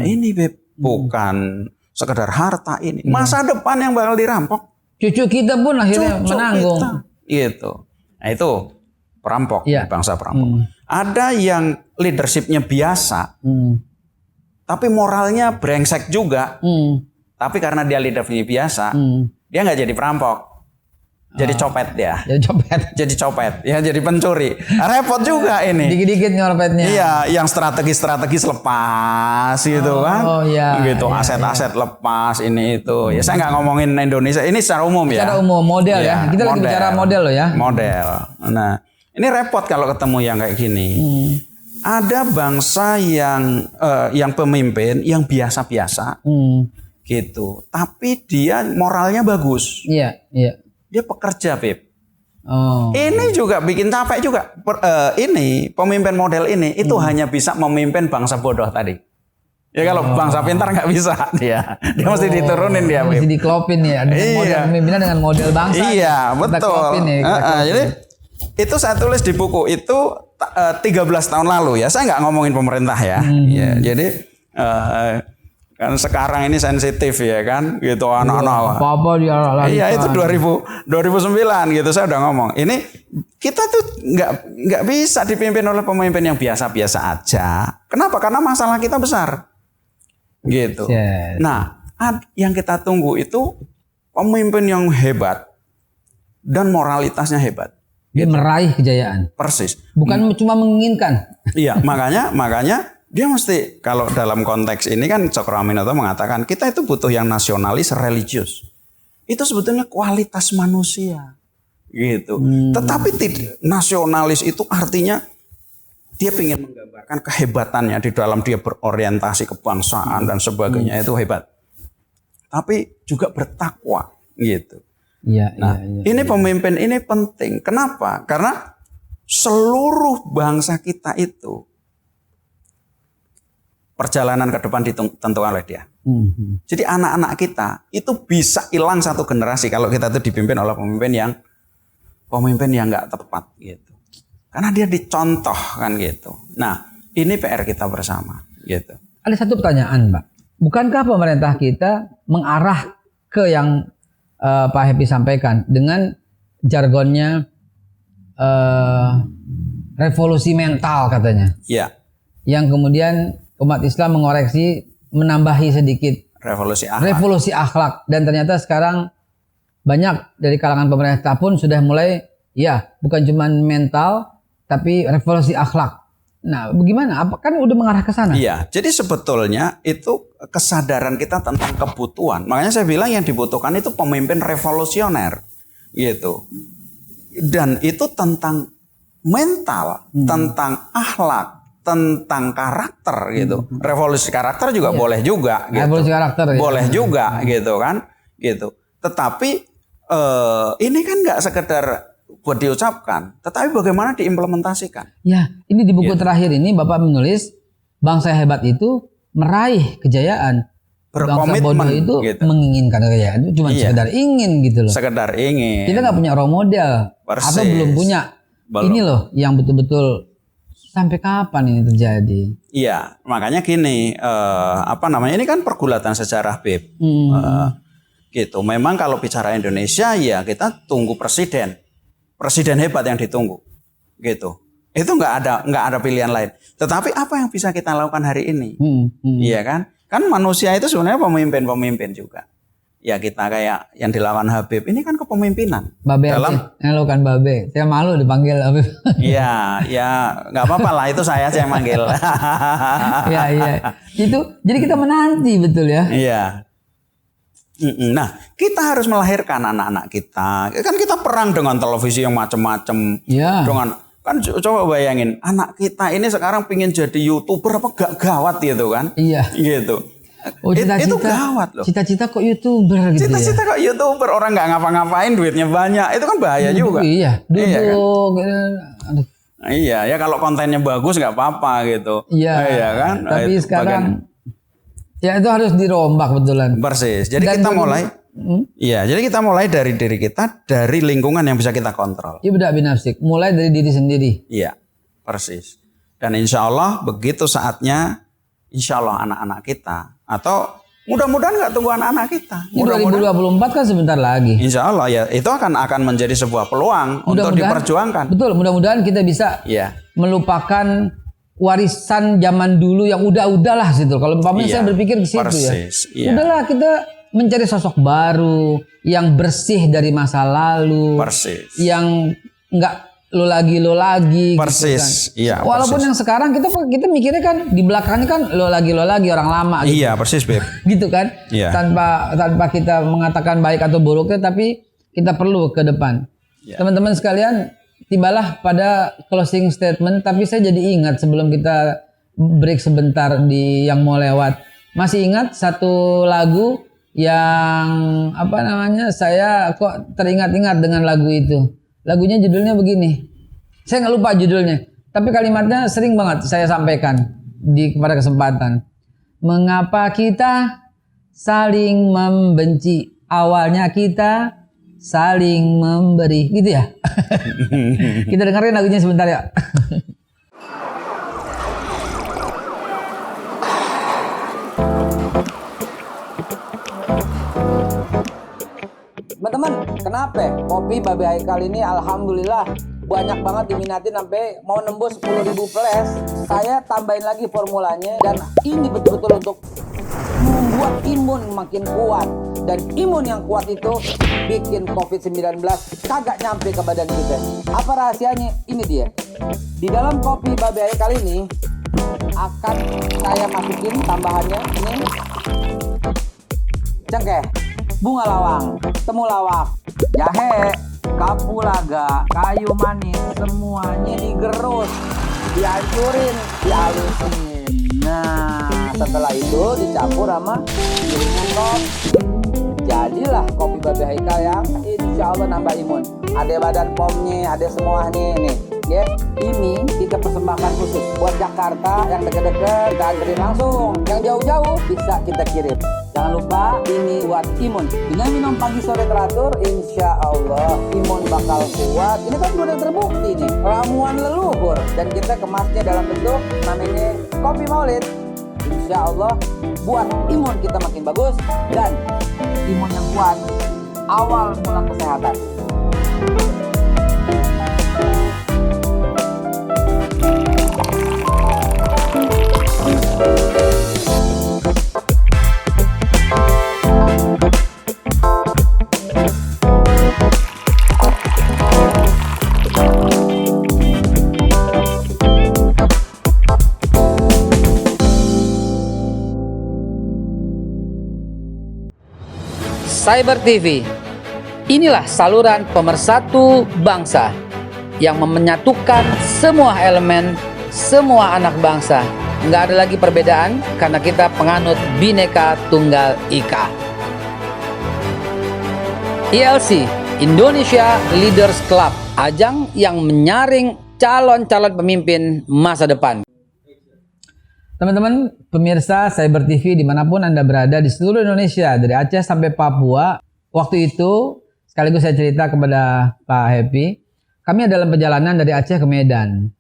ini, Beb. Bukan sekedar harta ini. Masa depan yang bakal dirampok. Cucu kita pun akhirnya menanggung. Gitu. Nah, itu perampok, bangsa perampok. Ada yang leadershipnya biasa, tapi moralnya brengsek juga. Tapi karena dia leadershipnya biasa, dia nggak jadi perampok. Jadi copet dia. Jadi copet. Ya jadi pencuri. Repot juga ini. Dikit-dikit nyopetnya. Iya, yang strategis lepas gitu kan. Oh iya. Gitu, aset-aset lepas ini itu. Ya saya nggak ngomongin Indonesia, ini secara umum ya. Secara umum model ya. Kita lagi bicara model loh ya. Model. Nah, ini repot kalau ketemu yang kayak gini. Ada bangsa yang pemimpin yang biasa-biasa. Gitu. Tapi dia moralnya bagus. Iya. Dia pekerja, Beb. Oh. Ini juga bikin capek juga. Ini pemimpin model ini itu hanya bisa memimpin bangsa bodoh tadi. Ya kalau bangsa pintar nggak bisa dia. Dia mesti diturunin dia, Beb. Mesti diklopin ya. Model pemimpinan dengan model bangsa. Iya, betul. Jadi itu saya tulis di buku itu 13 tahun lalu ya. Saya nggak ngomongin pemerintah ya. Ya jadi kan sekarang ini sensitif ya kan gitu anak-anak. Apa dia lagi. Iya itu 2009 gitu saya udah ngomong. Ini kita tuh nggak bisa dipimpin oleh pemimpin yang biasa-biasa aja. Kenapa? Karena masalah kita besar. Gitu. Nah, yang kita tunggu itu pemimpin yang hebat dan moralitasnya hebat. Dia meraih kejayaan. Persis. Bukan cuma menginginkan. Iya, makanya dia mesti, kalau dalam konteks ini kan Cokro Aminoto mengatakan kita itu butuh yang nasionalis religius. Itu sebetulnya kualitas manusia. Gitu. Tetapi nasionalis itu artinya dia ingin menggambarkan kehebatannya di dalam dia berorientasi kebangsaan dan sebagainya itu hebat. Tapi juga bertakwa gitu. Iya, ini pemimpin ini penting. Kenapa? Karena seluruh bangsa kita itu perjalanan ke depan ditentukan oleh dia. Jadi anak-anak kita itu bisa hilang satu generasi kalau kita itu dipimpin oleh pemimpin yang nggak tepat gitu. Karena dia dicontoh kan gitu. Nah, ini PR kita bersama gitu. Ada satu pertanyaan, Mbak. Bukankah pemerintah kita mengarah ke yang Pak Happy sampaikan dengan jargonnya revolusi mental katanya? Iya. Yang kemudian umat Islam mengoreksi, menambahi sedikit revolusi akhlak. Dan ternyata sekarang banyak dari kalangan pemerintah pun sudah mulai, bukan cuma mental, tapi revolusi akhlak. Nah, bagaimana? Kan udah mengarah ke sana. Iya, jadi sebetulnya itu kesadaran kita tentang kebutuhan. Makanya saya bilang yang dibutuhkan itu pemimpin revolusioner, gitu. Dan itu tentang mental, tentang akhlak, tentang karakter gitu. Revolusi karakter juga boleh juga gitu. Revolusi karakter boleh juga gitu kan. Gitu. Tetapi ini kan nggak sekedar buat diucapkan, tetapi bagaimana diimplementasikan. Ya, ini di buku terakhir ini Bapak menulis bangsa hebat itu meraih kejayaan. Bangsa bodoh itu gitu. Menginginkan kejayaan itu cuma sekedar ingin gitu loh. Sekedar ingin. Kita nggak punya role model. Persis. Atau belum punya. Ini loh yang betul-betul sampai kapan ini terjadi? Iya, makanya gini, ini kan pergulatan sejarah, Beb. Gitu. Memang kalau bicara Indonesia ya kita tunggu presiden hebat yang ditunggu, gitu. Itu nggak ada pilihan lain. Tetapi apa yang bisa kita lakukan hari ini? Iya kan? Kan manusia itu sebenarnya pemimpin juga. Ya kita kayak yang dilakukan Habib ini kan kepemimpinan. Babe, kan Babe. Saya malu dipanggil Habib. Iya, nggak apa-apa lah itu saya yang manggil. Iya. Itu jadi kita menanti betul ya. Iya. Nah, kita harus melahirkan anak-anak kita. Kan kita perang dengan televisi yang macam-macam. Iya. Kan coba bayangin anak kita ini sekarang pingin jadi YouTuber apa gak gawat gitu kan? Iya. Gitu. Itu gawat loh. Cita-cita kok YouTuber gitu. Cita-cita kok YouTuber, orang nggak ngapa-ngapain duitnya banyak. Itu kan bahaya juga. Iya. Duduk. Kan? Iya, ya kalau kontennya bagus nggak apa-apa gitu. Iya kan. Tapi sekarang ya itu harus dirombak betulan. Persis. Jadi kita mulai. Iya, jadi kita mulai dari diri kita, dari lingkungan yang bisa kita kontrol. Ibda bin nafsik, mulai dari diri sendiri. Iya. Persis. Dan insya Allah begitu saatnya, insya Allah anak-anak kita, atau mudah-mudahan nggak tunggu anak-anak kita. Ini 2024 kan sebentar lagi. Insya Allah ya, itu akan menjadi sebuah peluang untuk diperjuangkan. Betul, mudah-mudahan kita bisa melupakan warisan zaman dulu yang udah-udahlah situ. Kalau umpamanya saya berpikir ke situ ya. Udahlah kita mencari sosok baru yang bersih dari masa lalu. Persis. Yang enggak lo lagi persis. Gitu kan. Walaupun yang sekarang kita mikirnya kan di belakangnya kan lo lagi orang lama gitu. Iya, persis, Beb. Gitu kan? Tanpa kita mengatakan baik atau buruknya, tapi kita perlu ke depan. Teman-teman sekalian, tibalah pada closing statement, tapi saya jadi ingat sebelum kita break sebentar di yang mau lewat. Masih ingat satu lagu yang saya kok teringat-ingat dengan lagu itu. Lagunya judulnya begini. Saya nggak lupa judulnya, tapi kalimatnya sering banget saya sampaikan pada kesempatan. Mengapa kita saling membenci? Awalnya kita saling memberi, gitu ya. Kita dengerin lagunya sebentar ya. Teman-teman, kenapa kopi Babe Haikal ini alhamdulillah banyak banget diminati sampai mau nembus 10.000 flash. Saya tambahin lagi formulanya, dan ini betul-betul untuk membuat imun makin kuat. Dan imun yang kuat itu bikin COVID-19 kagak nyampe ke badan kita. Apa rahasianya? Ini dia. Di dalam kopi Babe Haikal ini akan saya masukin tambahannya ini cengkeh, bunga lawang, temulawak, jahe, kapulaga, kayu manis, semuanya digerus, dihancurin, dihalusin. Nah, setelah itu dicampur sama gilingan kopi. Jadilah kopi Babe Haikal yang insya Allah nambah imun. Ada badan pomnya, ada semuanya nih. Ya, ini kita persembahkan khusus buat Jakarta yang dekat-dekat, kita anterin langsung. Yang jauh-jauh bisa kita kirim. Jangan lupa ini buat imun. Dengan minum pagi sore teratur, insya Allah imun bakal kuat. Ini kan sudah terbukti nih, ramuan leluhur, dan kita kemasnya dalam bentuk namanya kopi Maulid. Insya Allah buat imun kita makin bagus dan imun yang kuat awal mula kesehatan. Cyber TV, inilah saluran pemersatu bangsa yang menyatukan semua elemen, semua anak bangsa. Nggak ada lagi perbedaan karena kita penganut Bhinneka Tunggal Ika. ILC, Indonesia Leaders Club, ajang yang menyaring calon-calon pemimpin masa depan. Teman-teman pemirsa Cyber TV dimanapun Anda berada di seluruh Indonesia, dari Aceh sampai Papua. Waktu itu sekaligus saya cerita kepada Pak Happy, kami dalam perjalanan dari Aceh ke Medan.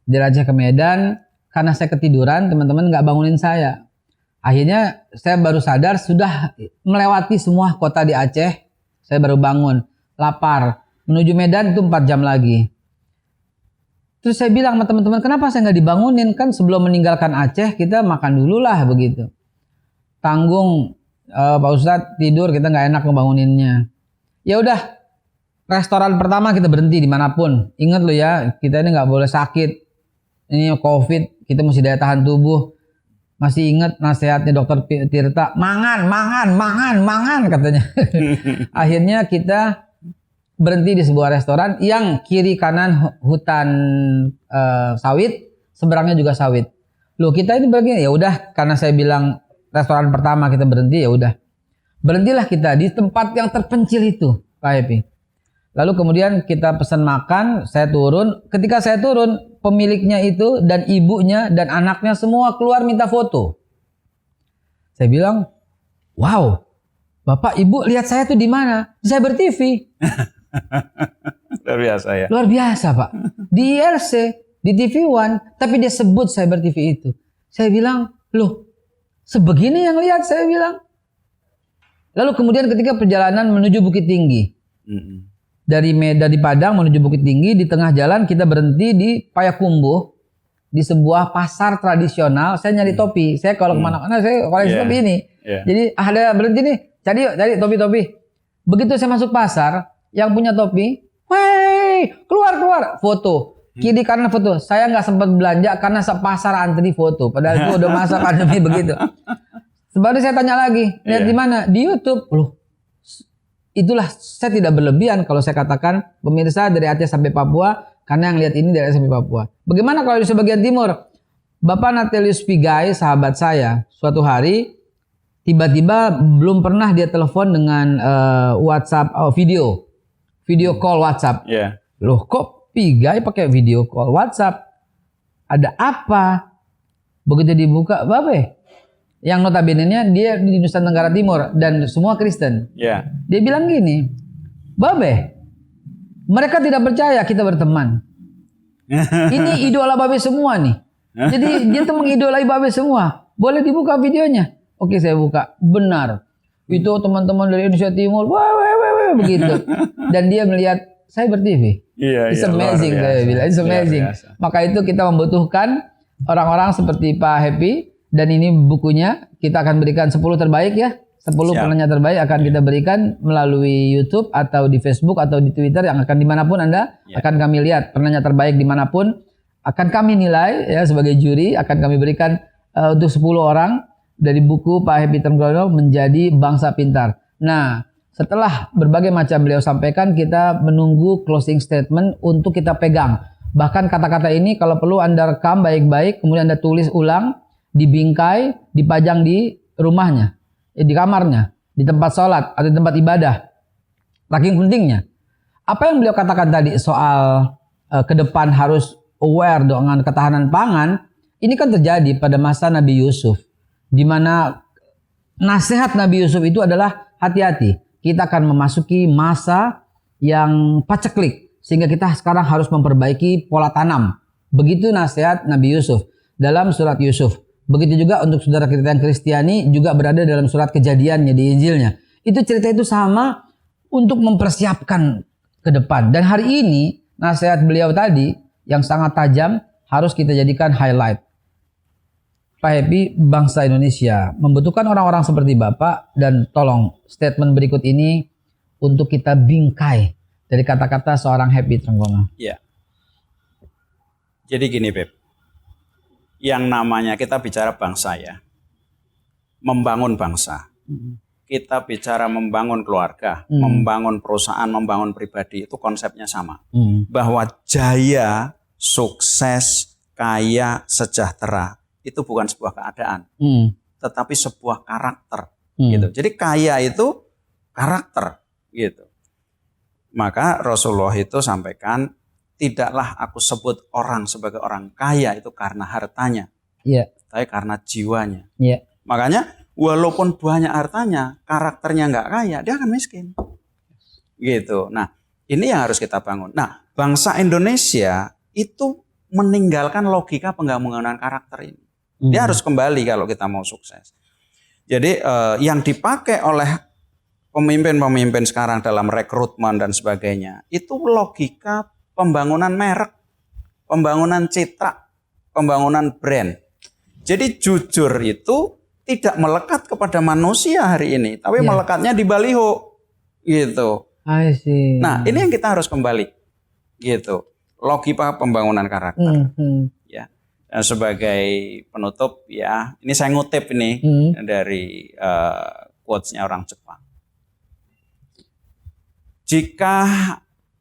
Dari Aceh ke Medan, karena saya ketiduran, teman-teman nggak bangunin saya. Akhirnya saya baru sadar sudah melewati semua kota di Aceh. Saya baru bangun, lapar. Menuju Medan itu 4 jam lagi. Terus saya bilang sama teman-teman, kenapa saya nggak dibangunin? Kan sebelum meninggalkan Aceh kita makan dulu lah begitu. Tanggung Pak Ustadz tidur, kita nggak enak ngebanguninnya. Ya udah, restoran pertama kita berhenti dimanapun. Ingat lo ya, kita ini nggak boleh sakit. Ini COVID, kita mesti daya tahan tubuh. Masih ingat nasihatnya Dokter Tirta, mangan katanya. Akhirnya kita berhenti di sebuah restoran yang kiri kanan hutan sawit, seberangnya juga sawit. Loh kita ini begini, ya udah karena saya bilang restoran pertama kita berhenti, ya udah. Berhentilah kita di tempat yang terpencil itu, Pak Happy. Lalu kemudian kita pesan makan, saya turun. Ketika saya turun, pemiliknya itu dan ibunya dan anaknya semua keluar minta foto. Saya bilang, wow, Bapak Ibu lihat saya tuh di mana? Di Cyber TV. Luar biasa ya. Luar biasa Pak. Di ILC, di TV One, tapi dia sebut Cyber TV itu. Saya bilang, loh, sebegini yang lihat, saya bilang. Lalu kemudian ketika perjalanan menuju Bukit Tinggi, dari Padang menuju Bukit Tinggi, di tengah jalan kita berhenti di Payakumbuh, di sebuah pasar tradisional. Saya nyari topi. Saya kalau kemana-mana saya koleksi topi ini. Jadi ada berhenti nih, cari topi-topi. Begitu saya masuk pasar, yang punya topi, "Wey, keluar, foto." Kiri kanan foto. Saya nggak sempat belanja karena sepasar antri foto. Padahal itu udah masa pandemi begitu. Sebaru saya tanya lagi, lihat di mana? Di YouTube. Loh, itulah saya tidak berlebihan kalau saya katakan pemirsa dari Aceh sampai Papua, karena yang lihat ini dari Aceh sampai Papua. Bagaimana kalau di sebagian timur? Bapak Natelius Pigai, sahabat saya, suatu hari tiba-tiba belum pernah dia telepon dengan WhatsApp video call WhatsApp. Loh, kok Pigai pakai video call WhatsApp? Ada apa? Begitu dibuka, Babe, yang notabene-nya dia di Nusa Tenggara Timur dan semua Kristen. Dia bilang gini, "Babe, mereka tidak percaya kita berteman. Ini idola Babe semua nih. Jadi dia tuh mengidolai Babe semua. Boleh dibuka videonya?" Oke, saya buka. Benar. Itu teman-teman dari Indonesia Timur, wah, begitu. Dan dia melihat Cyber TV. It's amazing, saya bilang. It's amazing. Maka itu kita membutuhkan orang-orang seperti Pak Happy. Dan ini bukunya kita akan berikan 10 terbaik ya. 10 penanya terbaik akan kita berikan melalui YouTube atau di Facebook atau di Twitter, yang akan dimanapun Anda akan kami lihat penanya terbaik dimanapun. Akan kami nilai ya sebagai juri, akan kami berikan untuk 10 orang dari buku Pak Happy Trenggono Menjadi Bangsa Pintar. Nah, setelah berbagai macam beliau sampaikan, kita menunggu closing statement untuk kita pegang. Bahkan kata-kata ini kalau perlu Anda rekam baik-baik, kemudian Anda tulis ulang, dibingkai, dipajang di rumahnya, di kamarnya, di tempat sholat atau di tempat ibadah. Saking pentingnya. Apa yang beliau katakan tadi soal ke depan harus aware dengan ketahanan pangan, ini kan terjadi pada masa Nabi Yusuf, di mana nasihat Nabi Yusuf itu adalah hati-hati. Kita akan memasuki masa yang paceklik, sehingga kita sekarang harus memperbaiki pola tanam. Begitu nasihat Nabi Yusuf dalam surat Yusuf. Begitu juga untuk saudara kita yang Kristiani juga berada dalam surat Kejadiannya di Injilnya. Itu cerita itu sama untuk mempersiapkan ke depan. Dan hari ini nasihat beliau tadi yang sangat tajam harus kita jadikan highlight. Pak Happy, bangsa Indonesia membutuhkan orang-orang seperti Bapak, dan tolong statement berikut ini untuk kita bingkai dari kata-kata seorang Happy Trenggono. Ya. Jadi gini, Beb. Yang namanya kita bicara bangsa ya. Membangun bangsa. Kita bicara membangun keluarga, membangun perusahaan, membangun pribadi, itu konsepnya sama. Bahwa jaya, sukses, kaya, sejahtera itu bukan sebuah keadaan, tetapi sebuah karakter, gitu. Jadi kaya itu karakter, gitu. Maka Rasulullah itu sampaikan, tidaklah aku sebut orang sebagai orang kaya itu karena hartanya, tapi karena jiwanya. Makanya walaupun banyak hartanya, karakternya nggak kaya, dia akan miskin, gitu. Nah, ini yang harus kita bangun. Nah, bangsa Indonesia itu meninggalkan logika pembangunan karakter ini. Dia harus kembali kalau kita mau sukses. Jadi yang dipakai oleh pemimpin-pemimpin sekarang dalam rekrutmen dan sebagainya, itu logika pembangunan merek, pembangunan citra, pembangunan brand. Jadi jujur itu tidak melekat kepada manusia hari ini, tapi melekatnya di baliho, gitu. I see. Nah, ini yang kita harus kembali, gitu. Logika pembangunan karakter. Ya. Dan sebagai penutup ya, ini saya ngutip ini dari quotes-nya orang Jepang. Jika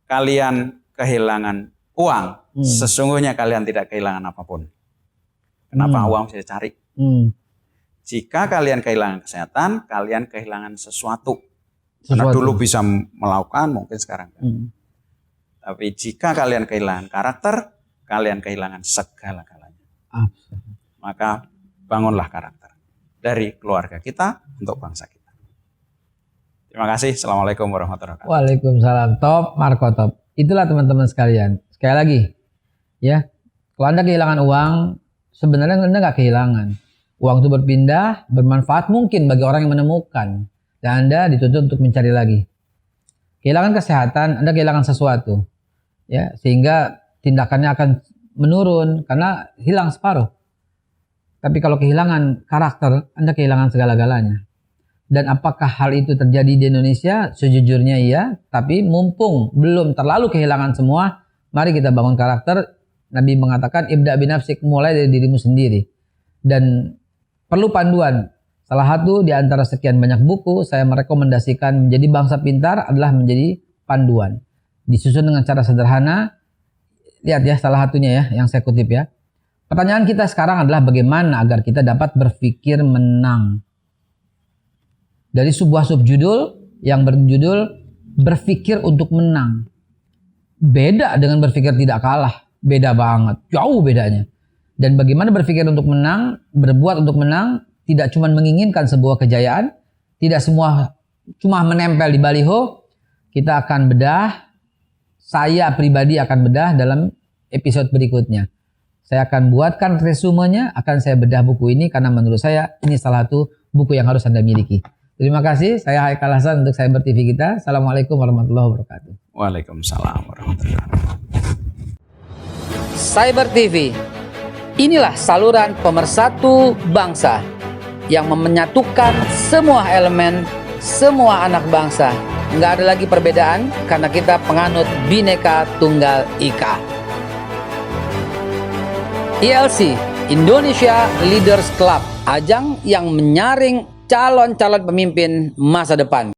kalian kehilangan uang, sesungguhnya kalian tidak kehilangan apapun. Kenapa uang bisa dicari? Jika kalian kehilangan kesehatan, kalian kehilangan sesuatu. Karena dulu bisa melakukan, mungkin sekarang kan. Tapi jika kalian kehilangan karakter, kalian kehilangan segala-galanya. Maka bangunlah karakter dari keluarga kita untuk bangsa kita. Terima kasih. Assalamualaikum warahmatullahi wabarakatuh. Waalaikumsalam. Top, Marco top. Itulah teman-teman sekalian. Sekali lagi, ya, Kalau Anda kehilangan uang, sebenarnya Anda nggak kehilangan. Uang itu berpindah, bermanfaat mungkin bagi orang yang menemukan. Dan Anda dituntut untuk mencari lagi. Kehilangan kesehatan, Anda kehilangan sesuatu. Ya, sehingga tindakannya akan menurun karena hilang separuh. Tapi kalau kehilangan karakter, Anda kehilangan segala-galanya. Dan apakah hal itu terjadi di Indonesia? Sejujurnya iya, tapi mumpung belum terlalu kehilangan semua, mari kita bangun karakter. Nabi mengatakan, ibda binafsik, mulai dari dirimu sendiri. Dan perlu panduan. Salah satu di antara sekian banyak buku, saya merekomendasikan menjadi bangsa pintar adalah menjadi panduan. Disusun dengan cara sederhana. Lihat ya, salah satunya ya, yang saya kutip ya. Pertanyaan kita sekarang adalah bagaimana agar kita dapat berpikir menang. Dari sebuah subjudul yang berjudul berpikir untuk menang. Beda dengan berpikir tidak kalah. Beda banget. Jauh bedanya. Dan bagaimana berpikir untuk menang, berbuat untuk menang, tidak cuma menginginkan sebuah kejayaan, tidak semua cuma menempel di baliho. Kita akan bedah, saya pribadi akan bedah dalam episode berikutnya. Saya akan buatkan resumenya, akan saya bedah buku ini karena menurut saya ini salah satu buku yang harus Anda miliki. Terima kasih, saya Haikal Hasan untuk Cyber TV kita. Assalamualaikum warahmatullahi wabarakatuh. Waalaikumsalam warahmatullahi wabarakatuh. Cyber TV, inilah saluran pemersatu bangsa yang menyatukan semua elemen, semua anak bangsa. Nggak ada lagi perbedaan karena kita penganut Bhinneka Tunggal Ika. ILC, Indonesia Leaders Club, ajang yang menyaring calon-calon pemimpin masa depan.